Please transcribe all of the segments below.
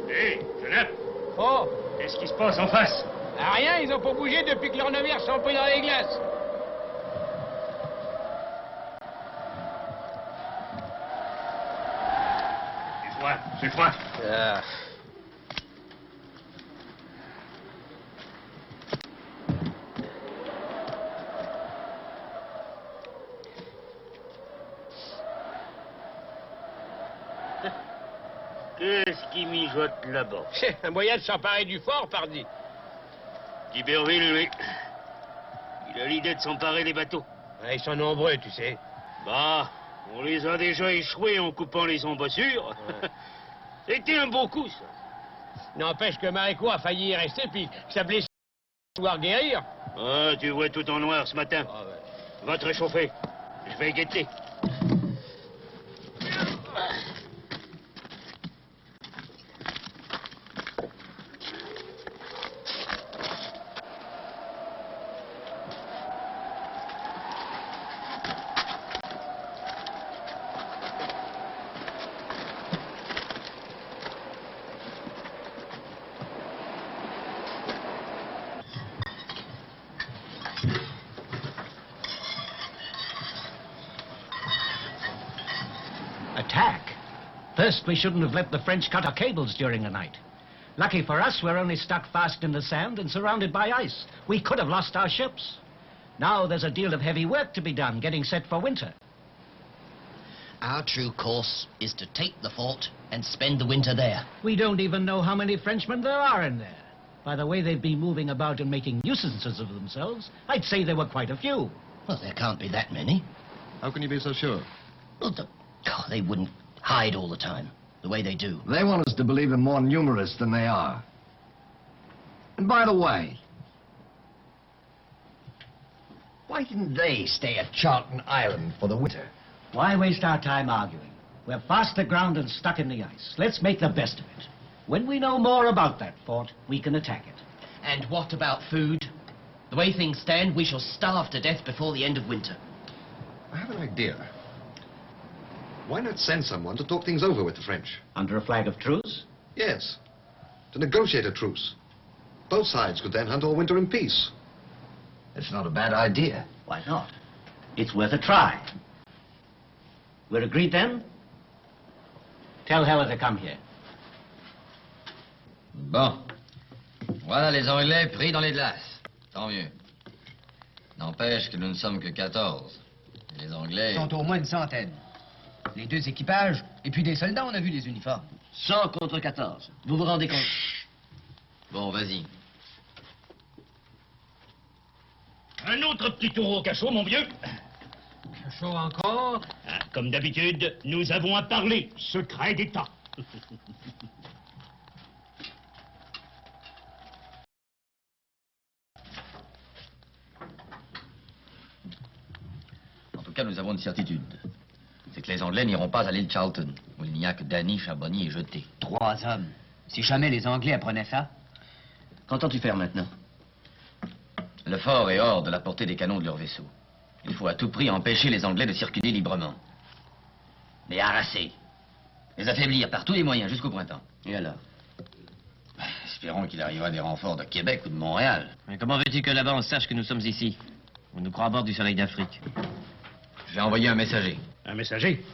Hé, Jonathan, Oh, qu'est-ce qui se passe en face? rien, ils ont pas bougé depuis que leurs navires sont pris dans les glaces. C'est froid. Ah. Qu'est-ce qui mijote là-bas? C'est un moyen de s'emparer du fort, pardi. D'Iberville, lui. Il a l'idée de s'emparer des bateaux. Ouais, ils sont nombreux, tu sais. Bah, on les a déjà échoués en coupant les embossures. Ouais. C'était un beau coup, ça. N'empêche que Maréco a failli y rester, puis que sa blessure pouvoir guérir. Ah, tu vois tout en noir ce matin. Ah, ouais. Va te réchauffer. Je vais guetter. Attack? First, we shouldn't have let the French cut our cables during the night. Lucky for us, we're only stuck fast in the sand and surrounded by ice. We could have lost our ships. Now there's a deal of heavy work to be done, getting set for winter. Our true course is to take the fort and spend the winter there. We don't even know how many Frenchmen there are in there. By the way they've been moving about and making nuisances of themselves, I'd say there were quite a few. Well, there can't be that many. How can you be so sure? Well, they wouldn't hide all the time, the way they do. They want us to believe them more numerous than they are. And by the way, why didn't they stay at Charlton Island for the winter? Why waste our time arguing? We're fast aground and stuck in the ice. Let's make the best of it. When we know more about that fort, we can attack it. And what about food? The way things stand, we shall starve to death before the end of winter. I have an idea. Why not send someone to talk things over with the French? Under a flag of truce? Yes. To negotiate a truce. Both sides could then hunt all winter in peace. It's not a bad idea. Why not? It's worth a try. We're agreed then? Tell Heller to come here. Bon. Voilà les Anglais pris dans les glaces. Tant mieux. N'empêche que nous ne sommes que 14. Et les Anglais... Ils sont au moins une centaine. Les deux équipages, et puis des soldats, on a vu les uniformes. 100 contre 14. Vous vous rendez compte? Bon, vas-y. Un autre petit tour au cachot, mon vieux. Chaud encore. Ah, comme d'habitude, nous avons à parler. Secret d'État. En tout cas, nous avons une certitude. C'est que les Anglais n'iront pas à l'île Charlton, où il n'y a que Danny, Charbonnier et Jeté. 3 hommes. Si jamais les Anglais apprenaient ça. Qu'entends-tu faire maintenant? Le fort est hors de la portée des canons de leurs vaisseaux. Il faut à tout prix empêcher les Anglais de circuler librement. Les harasser. Les affaiblir par tous les moyens jusqu'au printemps. Et alors? Espérons qu'il arrivera des renforts de Québec ou de Montréal. Mais comment veux-tu que là-bas on sache que nous sommes ici? On nous croit à bord du soleil d'Afrique. J'ai envoyé un messager. Un messager.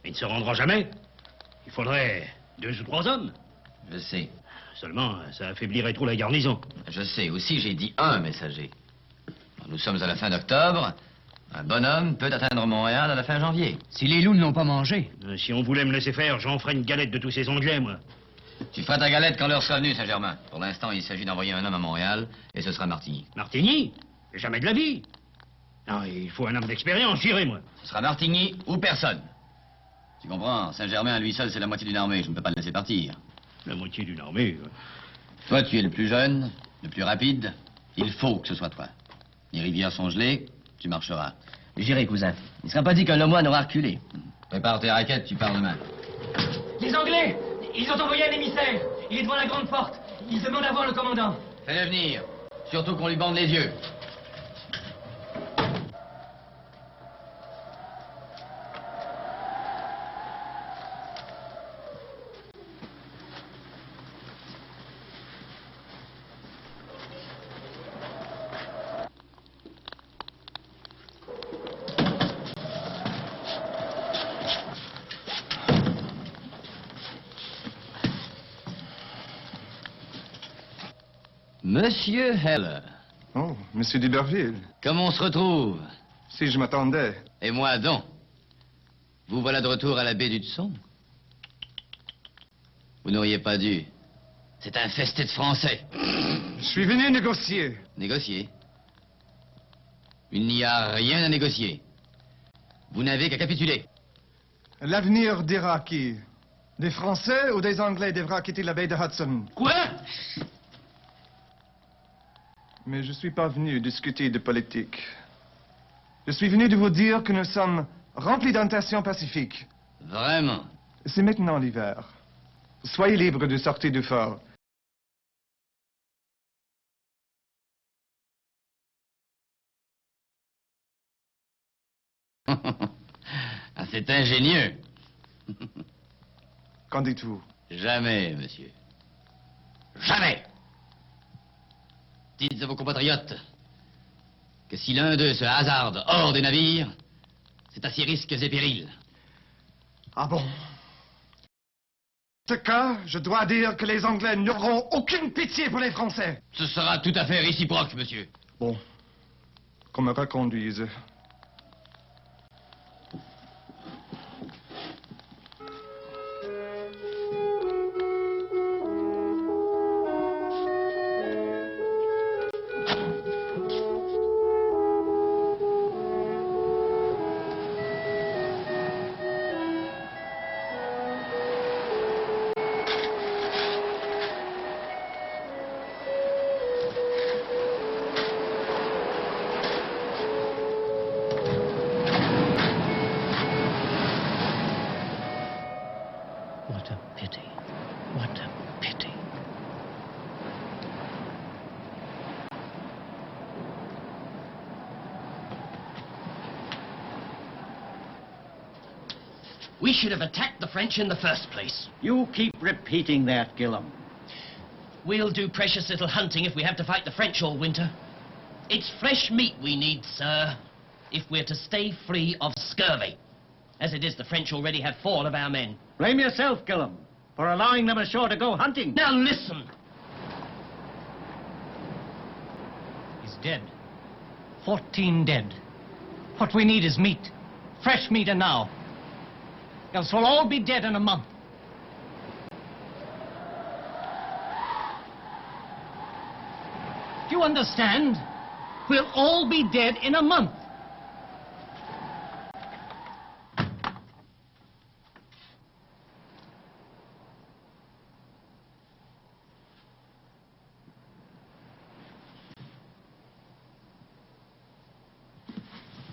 Il ne se rendra jamais. Il faudrait 2 ou 3 hommes. Je sais. Seulement, ça affaiblirait trop la garnison. Je sais. Aussi, j'ai dit un messager. Nous sommes à la fin d'octobre. Un bonhomme peut atteindre Montréal à la fin janvier. Si les loups ne l'ont pas mangé. Si on voulait me laisser faire, j'en ferais une galette de tous ces Anglais, moi. Tu feras ta galette quand l'heure sera venue, Saint-Germain. Pour l'instant, il s'agit d'envoyer un homme à Montréal, et ce sera Martigny. Martigny? Jamais de la vie. Non, il faut un homme d'expérience, j'irai, moi. Ce sera Martigny ou personne. Tu comprends? Saint-Germain, à lui seul, c'est la moitié d'une armée. Je ne peux pas le laisser partir. La moitié d'une armée. Toi, tu es le plus jeune, le plus rapide. Il faut que ce soit toi. Les rivières sont gelées, tu marcheras. J'irai, cousin. Il ne sera pas dit qu'un Lemoine aura reculé. Prépare tes raquettes, tu pars demain. Les Anglais! Ils ont envoyé un émissaire. Il est devant la grande porte. Ils demandent à voir le commandant. Fais-le venir. Surtout qu'on lui bande les yeux. Monsieur Heller, Oh, Monsieur d'Iberville. comment on se retrouve? Si je m'attendais. Et moi donc? Vous voilà de retour à la baie du Tson? Vous n'auriez pas dû. C'est infesté de Français. Je suis venu négocier. Négocier? Il n'y a rien à négocier. Vous n'avez qu'à capituler. L'avenir dira qui. Des Français ou des Anglais devra quitter la baie de Hudson. Quoi? Mais je suis pas venu discuter de politique. Je suis venu de vous dire que nous sommes remplis d'intentions pacifiques. Vraiment? C'est maintenant l'hiver. Soyez libres de sortir du fort. Ah, c'est ingénieux. Qu'en dites-vous? Jamais, monsieur. Jamais! Dites à vos compatriotes que si l'un d'eux se hasarde hors des navires, c'est à ses risques et périls. Ah bon? En ce cas, je dois dire que les Anglais n'auront aucune pitié pour les Français. Ce sera tout à fait réciproque, monsieur. Bon, qu'on me reconduise. What a pity. What a pity. We should have attacked the French in the first place. You keep repeating that, Gillam. We'll do precious little hunting if we have to fight the French all winter. It's fresh meat we need, sir, if we're to stay free of scurvy. As it is, the French already have 4 of our men. Blame yourself, Gillam, for allowing them ashore to go hunting. Now listen. He's dead. 14 dead. What we need is meat. Fresh meat and now. Else we'll all be dead in a month. Do you understand? We'll all be dead in a month.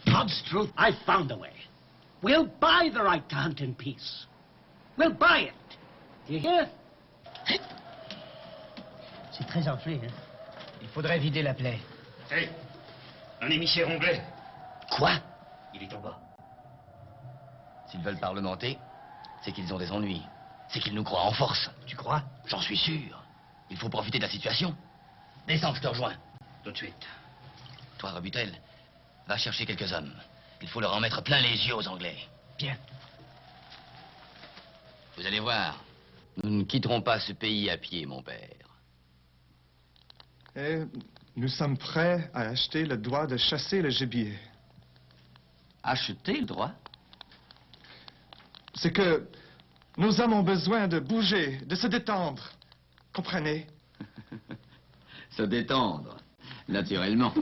God's truth, I've found a way. We'll buy the right to hunt in peace. We'll buy it. Do you hear? C'est très enflé, hein? Il faudrait vider la plaie. Hé, un émissaire anglais. Quoi? Il est en bas. S'ils veulent parlementer, c'est qu'ils ont des ennuis. C'est qu'ils nous croient en force. Tu crois? J'en suis sûr. Il faut profiter de la situation. Descends, je te rejoins. Tout de suite. Toi, Robutel, va chercher quelques hommes. Il faut leur en mettre plein les yeux aux Anglais. Bien. Vous allez voir, nous ne quitterons pas ce pays à pied, mon père. Et nous sommes prêts à acheter le droit de chasser le gibier. Acheter le droit? C'est que nos hommes ont besoin de bouger, de se détendre. Comprenez? Se détendre, naturellement.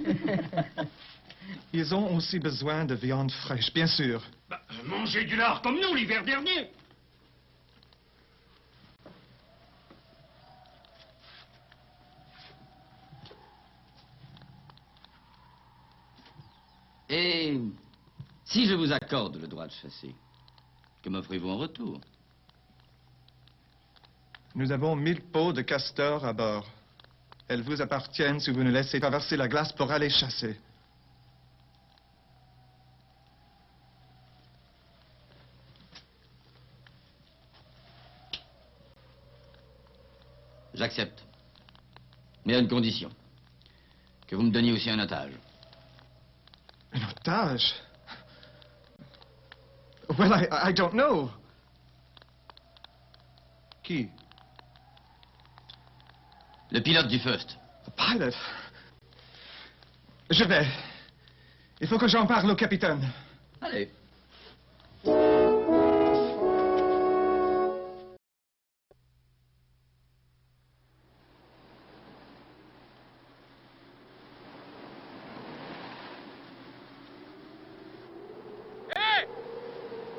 Ils ont aussi besoin de viande fraîche, bien sûr. Bah, mangez du lard comme nous l'hiver dernier. Et si je vous accorde le droit de chasser, que m'offrez-vous en retour? Nous avons 1000 peaux de castor à bord. Elles vous appartiennent si vous nous laissez traverser la glace pour aller chasser. J'accepte. Mais à une condition. Que vous me donniez aussi un otage. Un otage? Well, I don't know. Qui? Le pilote du First. Pilot. Je vais. Il faut que j'en parle au capitaine. Allez.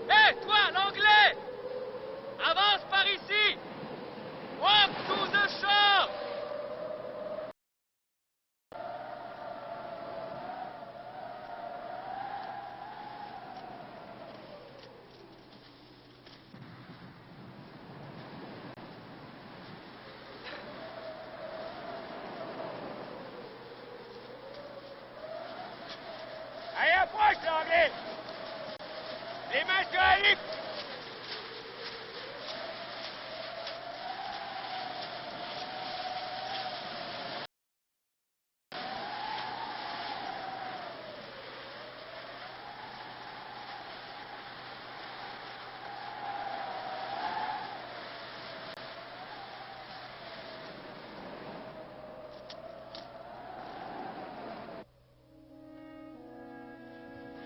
Hé, toi, l'anglais! Avance par ici! Walk to the shore! Allez, approche, l'anglais! Les mains sur la nuque!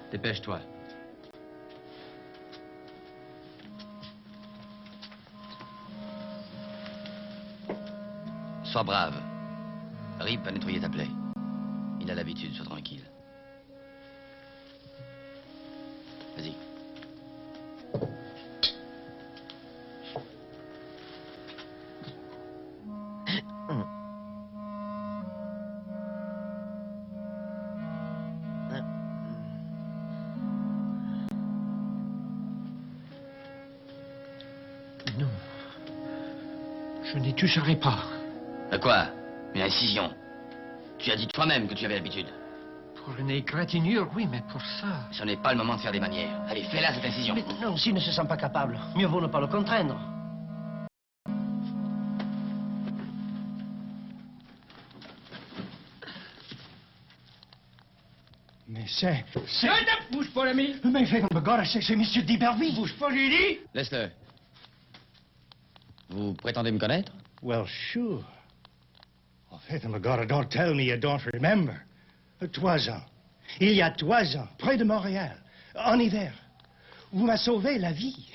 Dépêche-toi. Sois brave. Rip va nettoyer ta plaie. Il a l'habitude, sois tranquille. Vas-y. Non. Je n'y toucherai pas. De quoi? Une incision. Tu as dit toi-même que tu avais l'habitude. Pour une égratignure, oui, mais pour ça... Ce n'est pas le moment de faire des manières. Allez, fais-la cette incision. Mais non, s'il ne se sent pas capable, mieux vaut ne pas le contraindre. Mais c'est... Bouge pas, l'ami! Mais Faites-me c'est M. d'Iberville. Bouge pas, j'ai dit! Laisse-le. Vous prétendez me connaître? Well, sure. Oh, Faites-me don't tell me you don't remember. 3 ans. Il y a 3 ans, près de Montréal, en hiver. Vous m'avez sauvé la vie.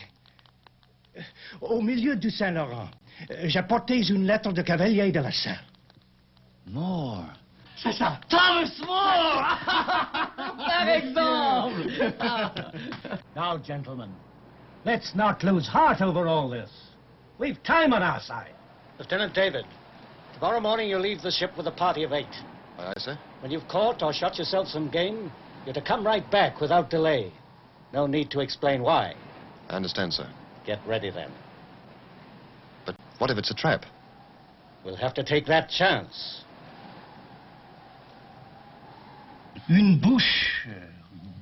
Au milieu du Saint-Laurent, j'apportais une lettre de cavalier de la Salle. Moore. C'est ça, Thomas More! Par exemple! Now, gentlemen, let's not lose heart over all this. We've time on our side. Lieutenant David, tomorrow morning you leave the ship with a party of 8. Aye, aye, sir. When you've caught or shot yourself some game, you're to come right back without delay. No need to explain why. I understand, sir. Get ready then. But what if it's a trap? We'll have to take that chance. Une bouche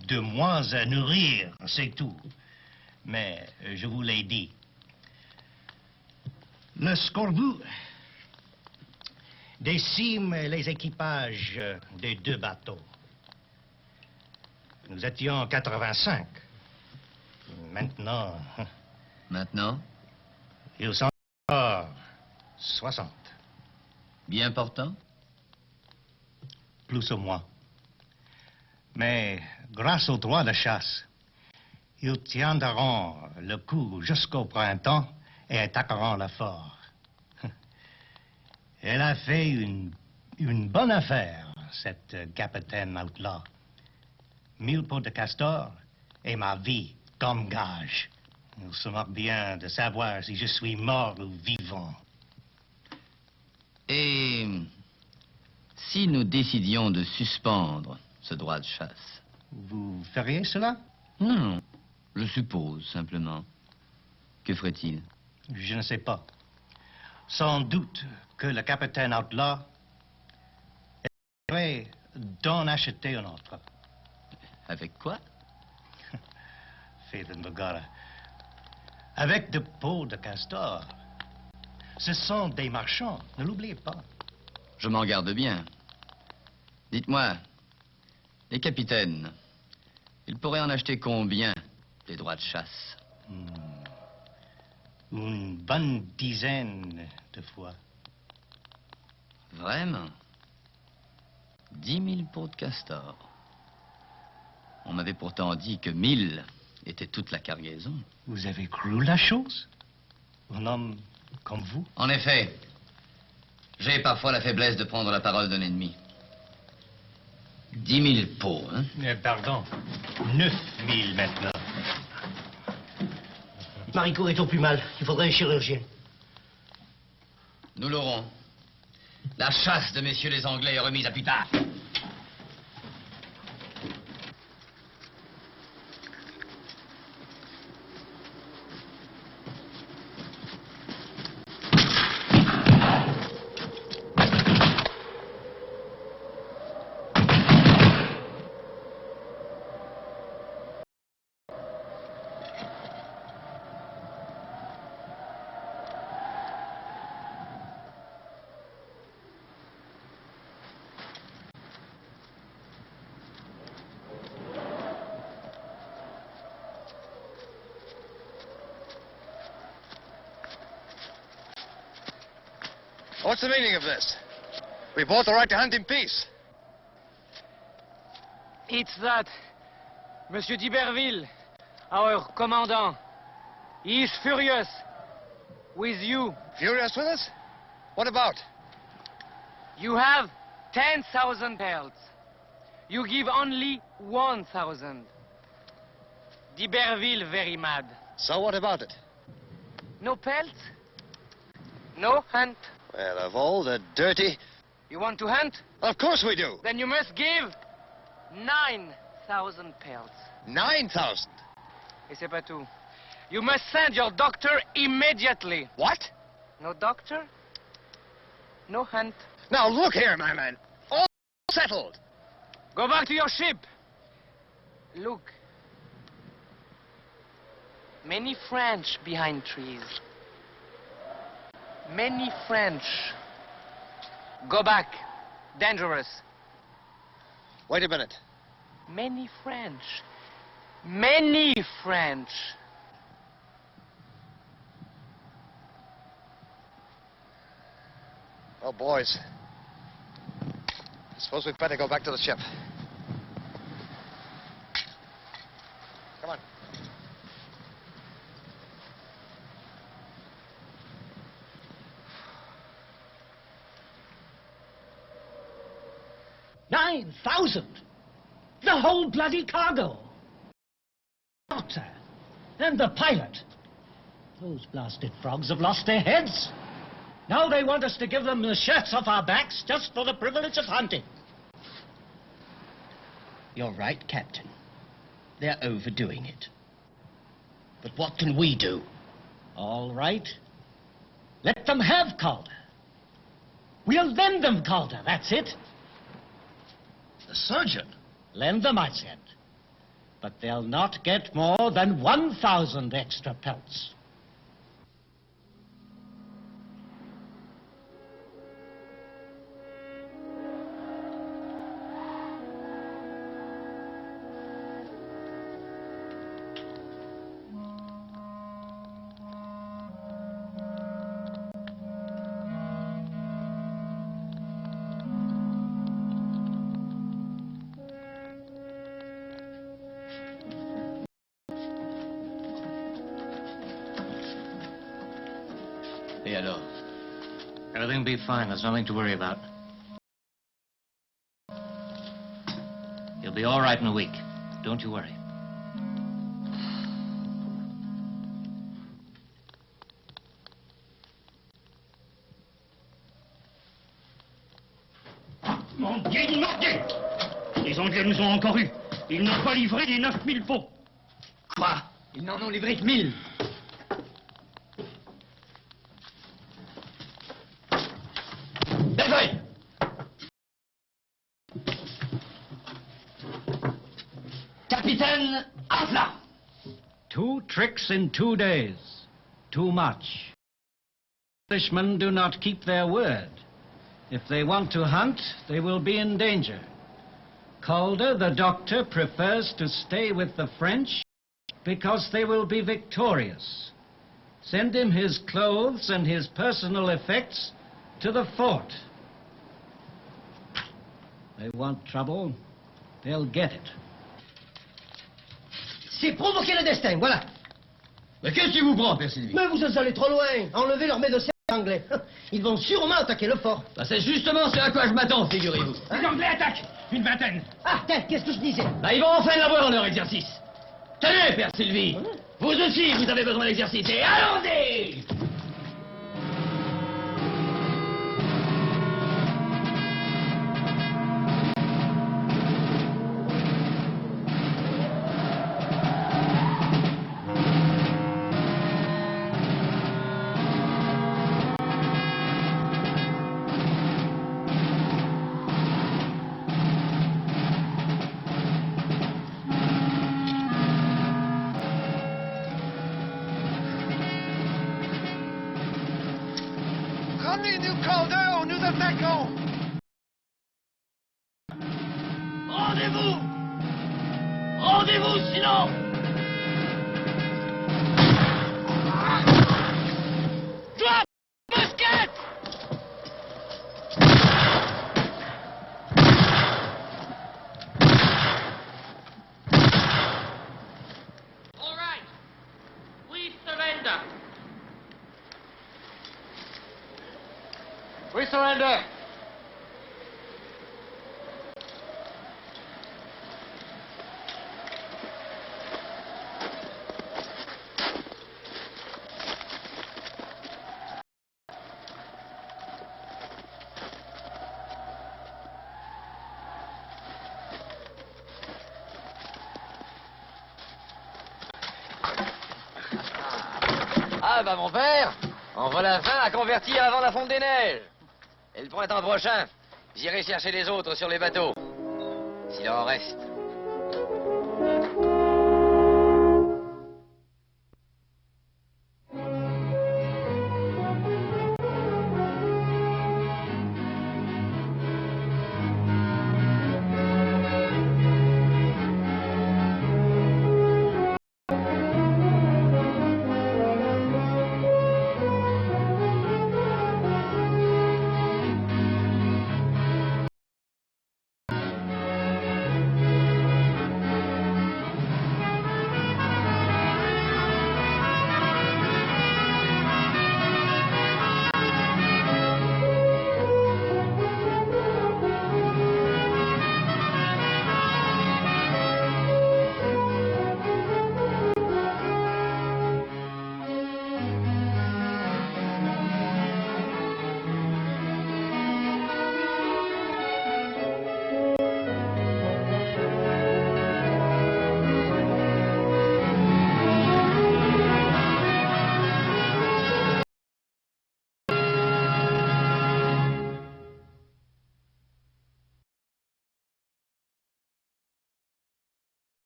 de moins à nourrir, c'est tout. Mais je vous l'ai dit. Le scorbut décime les équipages des 2 bateaux. Nous étions 85. Maintenant, Maintenant? ils sont encore 60. Bien portant? Plus ou moins. Mais grâce aux droits de chasse, ils tiendront le coup jusqu'au printemps et attaqueront le fort. Elle a fait une bonne affaire, cette capitaine outlaw. 1000 pots de castor et ma vie comme gage. Il se moque bien de savoir si je suis mort ou vivant. Et si nous décidions de suspendre ce droit de chasse? Vous feriez cela? Non, je suppose, simplement. Que ferait-il? Je ne sais pas. Sans doute que le capitaine outlaw essaierait d'en acheter un autre. Avec quoi? Phelan Begorra. Avec de peaux de castor. Ce sont des marchands, ne l'oubliez pas. Je m'en garde bien. Dites-moi, les capitaines, ils pourraient en acheter combien, des droits de chasse? Une bonne dizaine de fois. Vraiment? 10 000 peaux de castor. On m'avait pourtant dit que 1000 était toute la cargaison. Vous avez cru la chose? Un homme comme vous? En effet, j'ai parfois la faiblesse de prendre la parole d'un ennemi. 10 000 peaux, hein? Pardon. 9 000 maintenant. Maricourt est au plus mal. Il faudrait un chirurgien. Nous l'aurons. La chasse de messieurs les Anglais est remise à plus tard. What's the meaning of this? We bought the right to hunt in peace. It's that Monsieur d'Iberville, our commandant, he is furious with you. Furious with us? What about? You have 10,000 pelts. You give only 1,000. D'Iberville very mad. So what about it? No pelts? No hunt? Well, of all the dirty... You want to hunt? Of course we do. Then you must give 9,000 pelts. 9,000? Et c'est pas tout. You must send your doctor immediately. What? No doctor? No hunt. Now, look here, my man. All settled. Go back to your ship. Look. Many French behind trees. Many French. Go back. Dangerous. Wait a minute. Many French. Many French. Well, boys, I suppose we'd better go back to the ship. Come on. $9,000! The whole bloody cargo! Doctor, and the pilot. Those blasted frogs have lost their heads. Now they want us to give them the shirts off our backs just for the privilege of hunting. You're right, Captain. They're overdoing it. But what can we do? All right. Let them have Calder. We'll lend them Calder, that's it. The surgeon? Lend them, I said. But they'll not get more than 1,000 extra pelts. Et alors? Everything will be fine. There's nothing to worry about. You'll be all right in a week. Don't you worry. Mon Dieu, il mordait! Les Anglais nous ont encore eu. Ils n'ont pas livré les 9000 pots. Quoi? Ils n'en ont livré que 1000. Delveuille! Capitaine, à plat! 2 tricks in 2 days. Too much. Englishmen do not keep their word. If they want to hunt, they will be in danger. Calder, the doctor, prefers to stay with the French because they will be victorious. Send him his clothes and his personal effects to the fort. They want trouble. They'll get it. C'est provoquer le destin, voilà. Mais qu'est-ce qui vous prend, Père Sylvie? Mais vous êtes allés trop loin. Enlevez leur médecin anglais. Ils vont sûrement attaquer le fort. Bah, c'est justement ce à quoi je m'attends, figurez-vous. Les Anglais attaquent. Une vingtaine. Ah, tiens, qu'est-ce que je disais? Bah, ils vont enfin l'avoir, leur exercice. Tenez, Père Sylvie. Vous aussi, vous avez besoin d'exercice. Et allons-y! Ramenez-nous Calder, nous attaquons! Rendez-vous! Rendez-vous, sinon! Toi, basket! All right. Please surrender. We surrender! Ah, bah, mon père, en voilà 20 à convertir avant la fonte des neiges. Et le printemps prochain, j'irai chercher les autres sur les bateaux. S'il en reste.